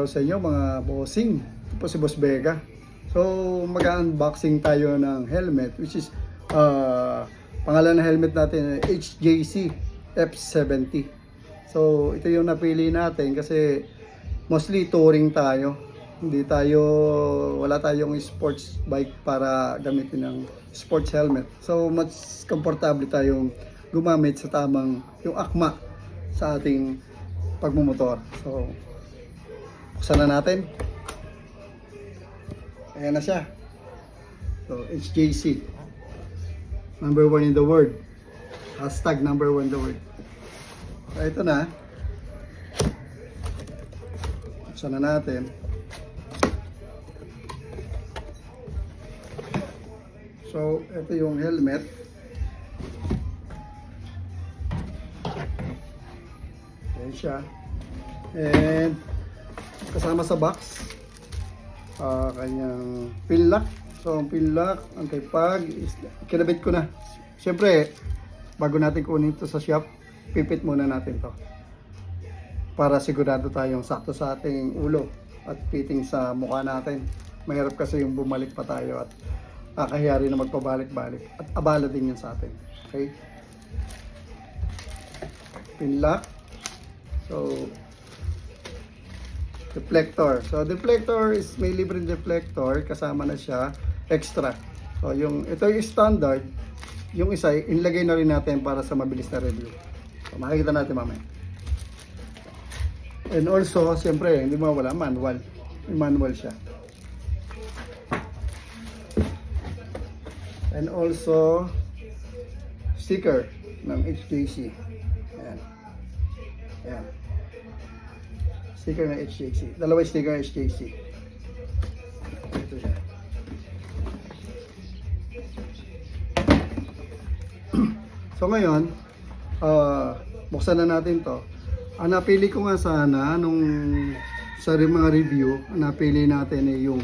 sa inyo mga bossing. Ito po si Boss Vega. So mag-unboxing tayo ng helmet, which is pangalan ng helmet natin HJC F70. So ito yung napili natin kasi mostly touring tayo. Wala tayong sports bike para gamitin ng sports helmet. So mas komportable tayong gumamit sa tamang yung akma sa ating pagmumotor. So buksan na natin. Ayan na siya. So HJC, number 1 in the world. Hashtag number 1 in the world. So ito na. Buksan na natin. So ito yung helmet. Ayan siya. And kasama sa box kanyang pin lock. So ang pin lock, ang kaypag kinabit ko na. Siyempre bago natin kunin ito sa shop, pipit muna natin to para sigurado tayong sakto sa ating ulo at fitting sa mukha natin. Mahirap kasi yung bumalik pa tayo at kakahiya rin na magpabalik-balik at abala din yun sa atin. Okay, pin lock. So deflector. So deflector is may libreng deflector, kasama na siya extra. So ito yung standard, yung isa inilagay na rin natin para sa mabilis na review. So makikita natin mamaya. And also, siyempre, hindi mawala manual. May manual siya. And also sticker ng HJC. Ayan. Ayan. Sticker ng HJC. Dalawa sticker ng HJC. Ito siya. So ngayon, buksan na natin to. Ang napili ko nga sana nung sa mga review, ang napili natin ay yung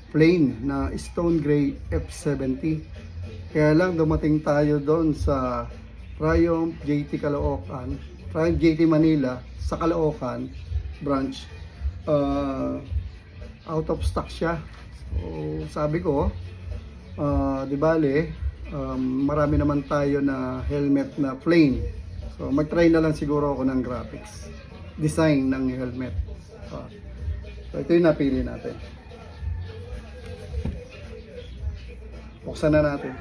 plain na Stone Gray F70. Kaya lang dumating tayo doon sa Triumph JT Caloocan, Triumph JT Manila sa Caloocan branch, out of stock siya. So sabi ko, di bale, marami naman tayo na helmet na plain. So mag-try na lang siguro ako ng graphics design ng helmet. So ito yung napili natin. Buksan na natin.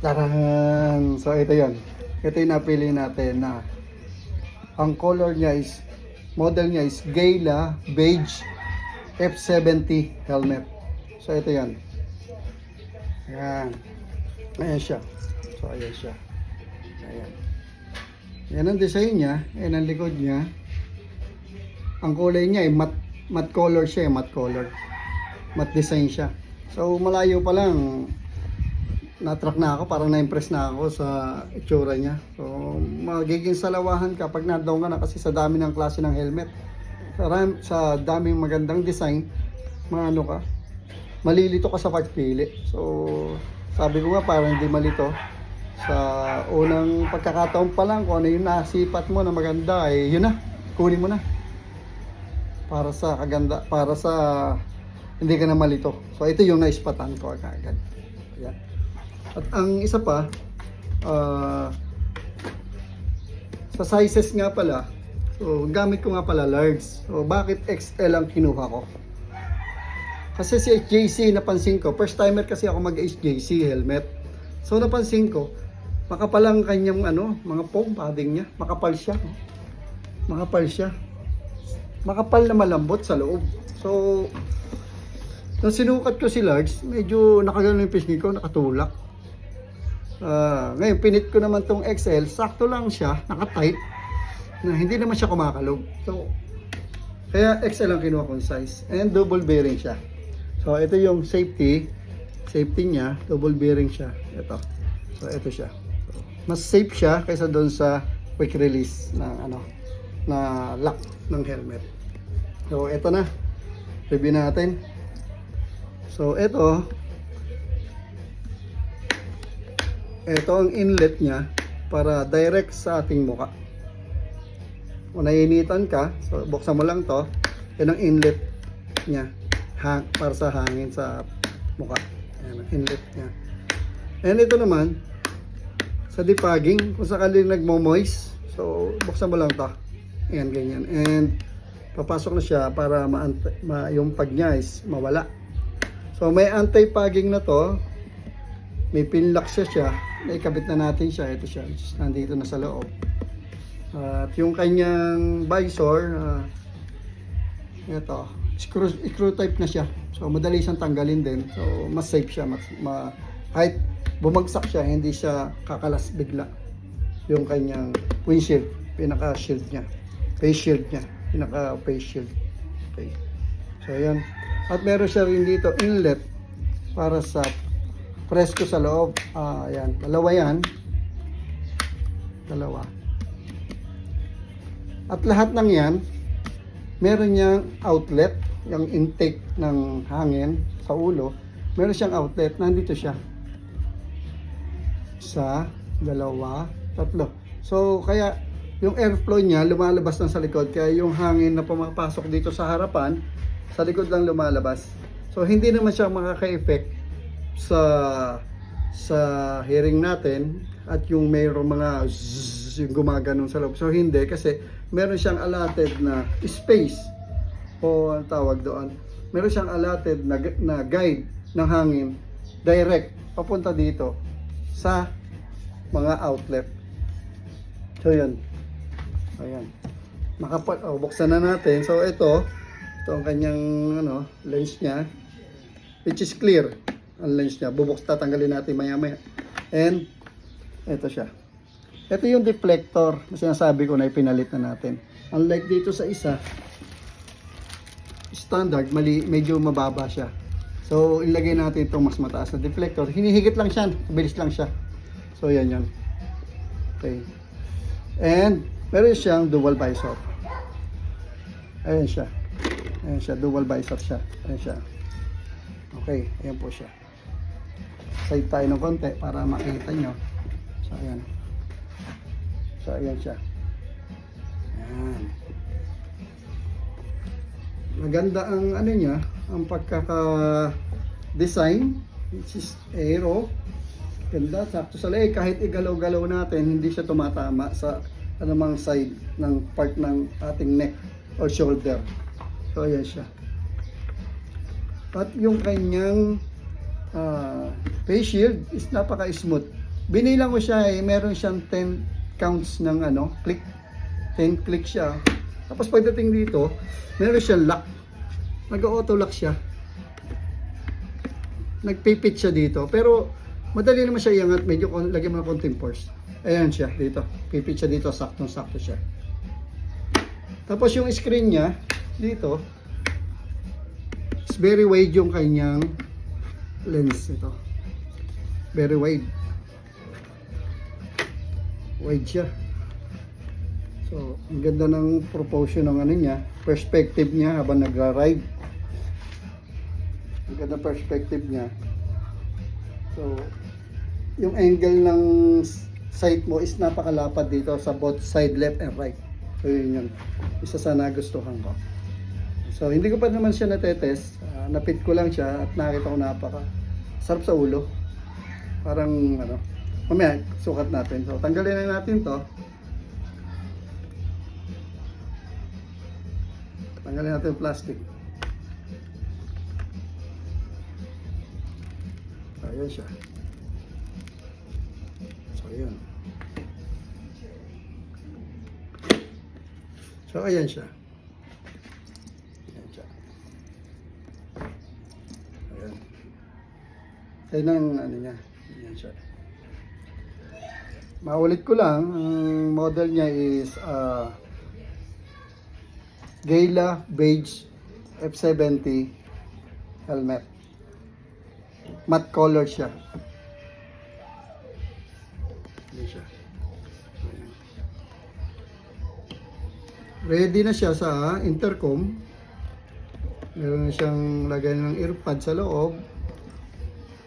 Taran! So ito yon. Ito yung napili natin na ang color niya is, model niya is Gala Beige F70 helmet. So ito yan. Ayan. Ayan siya. So ayan siya. Ayan. Yan ang design niya. Ayan ang likod niya. Ang kulay niya ay matte color siya. Matte color. Matte design siya. So malayo pa lang na-track na ako, parang na-impress na ako sa itsura niya. So magiging salawahan ka pag nandoon ka na kasi sa dami ng klase ng helmet. Sa daming magandang design, maano ka, malilito ka sa pagpili. So sabi ko nga parang hindi malito. Sa unang pagkakataon pa lang kung ano yung nasipat mo na maganda, yun na, kunin mo na. Para sa kaganda, para sa hindi ka na malito. So ito yung naispatan ko agad. Ayan. At ang isa pa, sa sizes nga pala, so gamit ko nga pala large. So bakit XL ang kinuha ko? Kasi si HJC napansin ko, first timer kasi ako mag HJC helmet. So napansin ko, makapal ang kanyang mga foam padding niya, makapal siya. Makapal siya. Makapal na malambot sa loob. So nung sinukat ko si large, medyo nakagano yung pisngi ko, nakatulak. Ngayon pinit ko naman tong XL, sakto lang siya, nakatight, na hindi naman siya kumakalog. So kaya XL ang kinuha kong size, and double bearing siya. So ito yung safety niya, double bearing siya. Ito. So ito siya. So, mas safe siya kaysa doon sa quick release ng na lock ng helmet. So ito na. Review natin. So ito ang inlet niya. para direct sa ating muka. Kung naiinitan ka, so buksan mo lang to, yan ang inlet niya para sa hangin sa muka. Yan ang inlet niya. And ito naman, sa defogging, kung sakaling nagmo-moist, so buksan mo lang to. Ayan, ganyan. And papasok na siya para yung pag niya is mawala. So may anti-fogging na to. May pinlock siya. Naikabit na natin siya. Ito siya. Nandito na sa loob. At yung kanyang visor, ito, screw type na siya. So madali siyang tanggalin din. So mas safe siya. Kahit bumagsak siya, hindi siya kakalas bigla. Yung kanyang windshield, pinaka-shield niya. Face shield niya. Pinaka-face shield. Okay. So yan. At meron siya rin dito inlet para sa presko sa loob. Ayan. Dalawa yan. Dalawa. At lahat ng yan, meron niyang outlet, yung intake ng hangin sa ulo. Meron siyang outlet, nandito siya. Isa, dalawa, tatlo. So, kaya yung airflow niya lumalabas lang sa likod. Kaya yung hangin na pumapasok dito sa harapan, sa likod lang lumalabas. So, hindi naman siya makaka-effect sa hearing natin at yung mayroong mga zzz, yung gumaganon sa loob. So, hindi kasi meron siyang allotted na space o ang tawag doon. Meron siyang allotted na guide ng hangin direct papunta dito sa mga outlet. So, yan. Ayan. Buksan na natin. So, ito ang kanyang lens niya, which is clear ang lens niya. Tatanggalin natin maya-maya. And ito siya. Ito yung deflector na sinasabi ko na ipinalit na natin. Unlike dito sa isa, standard, medyo mababa siya. So, ilagay natin itong mas mataas na deflector. Hinihigit lang siya. Bilis lang siya. So, yan yan. Okay. And, meron siyang dual visor. Ayan siya. Ayan siya. Dual visor siya. Ayan siya. Okay. Ayan po siya. Side tayo ng konti para makita nyo. So, ayan. So, ayan siya. Ayan. Maganda ang niya, ang pagkaka-design, which is aero. Ganda, sakto sa leg. Kahit igalaw-galaw natin, hindi siya tumatama sa anumang side ng part ng ating neck or shoulder. So, ayan siya. At yung kanyang face shield is napaka-smooth. Binilang ko siya meron siyang 10 counts ng click. 10 click siya. Tapos pagdating dito, meron siyang lock. Nag-auto lock siya. Nagpipit siya dito. Pero madali naman siya iangat. Medyo lagyan mo ng konting force. Ayan siya dito. Pipit siya dito. Saktong-sakto siya. Tapos yung screen niya, dito, is very wide yung kanyang lens ito. Very wide. Wide siya. So, ang ganda ng proportion ng niya, perspective niya habang nagra-ride. Ang ganda perspective niya. So, yung angle ng sight mo is napakalapad dito sa both side, left and right. So, yun yun. Isa sa nagustuhan ko. So, hindi ko pa naman siya natetest. Napit ko lang siya at nakita ko napaka sarap sa ulo. Parang mamaya sukat natin. So tanggalin na natin to. Tanggalin natin yung plastic. So ayan siya. So ayan. So ayan siya. Ayan siya. Ayan. Ayan ang niya. Ayan siya. Maulit ko lang, ang model niya is Gayla Beige F70 helmet. Matte color siya. Ayan siya. Ayan. Ready na siya sa intercom. Meron na siyang lagay ng earpad sa loob.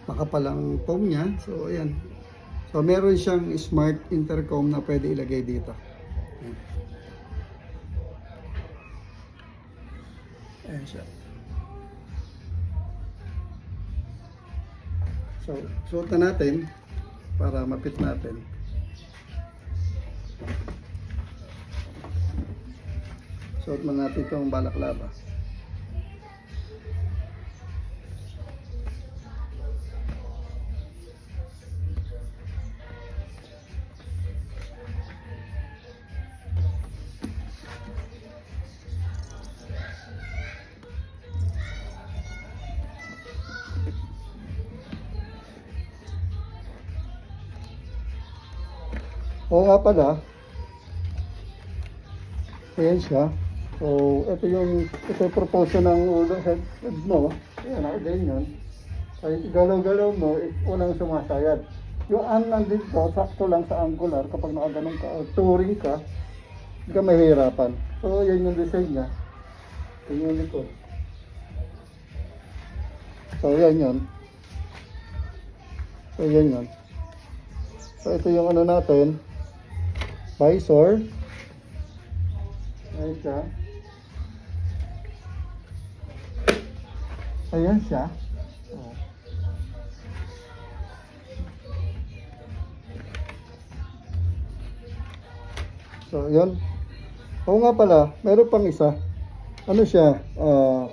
Makapalang foam niya. So ayan. So, meron siyang smart intercom na pwede ilagay dito. Ayan siya. So, suot na natin para mapit natin. Suot na natin itong balaklava. Oo nga pala. Ayan siya. So, ito yung proportion ng ulo head mo. Ayan, ganyan. Ay, galaw-galaw mo, unang sumasayad. Yung nandito, sakto lang sa angular kapag nakaganon ka o touring ka, hindi ka mahihirapan. So, yan yung design niya. Yan yung likod. So, yan yun. So, yan yun. So, ito yung ano natin. Visor. Ayan siya. Ayan siya. Oh. So, yun. Oo nga pala, meron pang isa. Ano siya?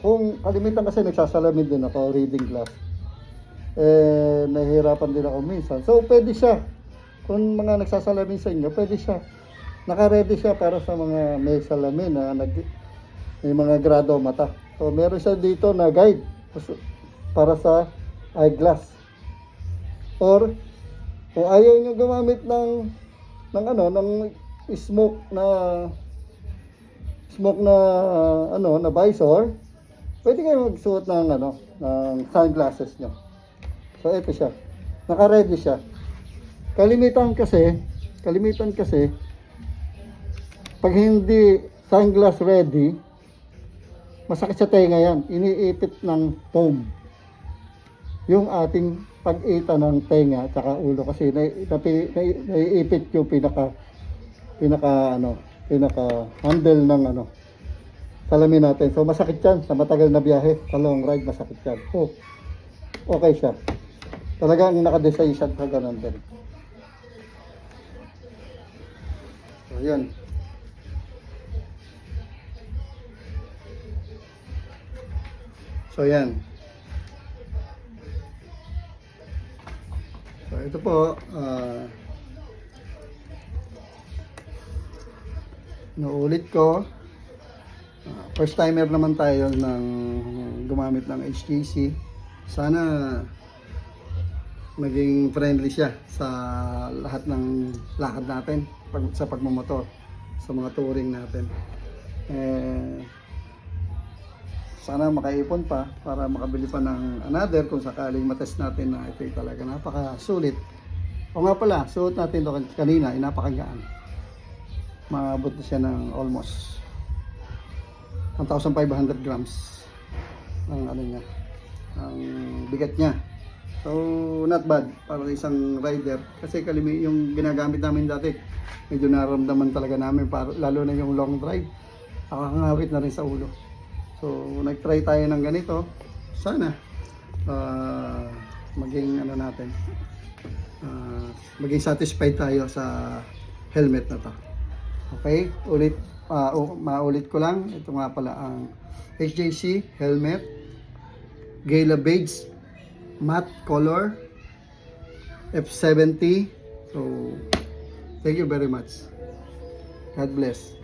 Kung kalimitan kasi nagsasalamin din ako, reading class. Nahihirapan din ako minsan. So, pwede siya. Kung mga nagsasalamin sa inyo, pwede siya. Naka-ready siya para sa mga may salamin na may mga grado mata. So, meron siya dito na guide para sa eyeglass. Or, kung ayaw nyo gumamit ng smoke na visor, pwede kayo magsuot ng ng sunglasses nyo. So, ito siya. Naka-ready siya. Kalimitan kasi, pag hindi sunglass ready, masakit sa tenga yan. Iniipit ng foam yung ating pag-ita ng tenga at saka ulo kasi naiipit yung pinaka handle ng salamin natin. So masakit yan sa matagal na biyahe, sa long ride masakit yan. So, okay siya. Talagang naka-design siya sa ganun din. So, yan. So, yan. So, ito po, nauulit ko. First timer naman tayo ng gumamit ng HTC. Sana maging friendly siya sa lahat ng lakad natin sa pagmamotor, sa mga touring natin. Sana makaipon pa para makabili pa ng another kung sakaling matest natin na ito talaga napakasulit. O nga pala, suot natin ito kanina, napakagaan. Maabot na siya ng almost 1,500 grams ang niya, ang bigat niya. So, not bad para sa isang rider. Kasi yung ginagamit namin dati, medyo naramdaman talaga namin, lalo na yung long drive. Nakakangawit na rin sa ulo. So, nag-try tayo ng ganito. Sana maging maging satisfied tayo sa helmet na to. Okay, maulit ko lang. Ito nga pala ang HJC helmet, Gala Beige matte color, F70. So, thank you very much. God bless.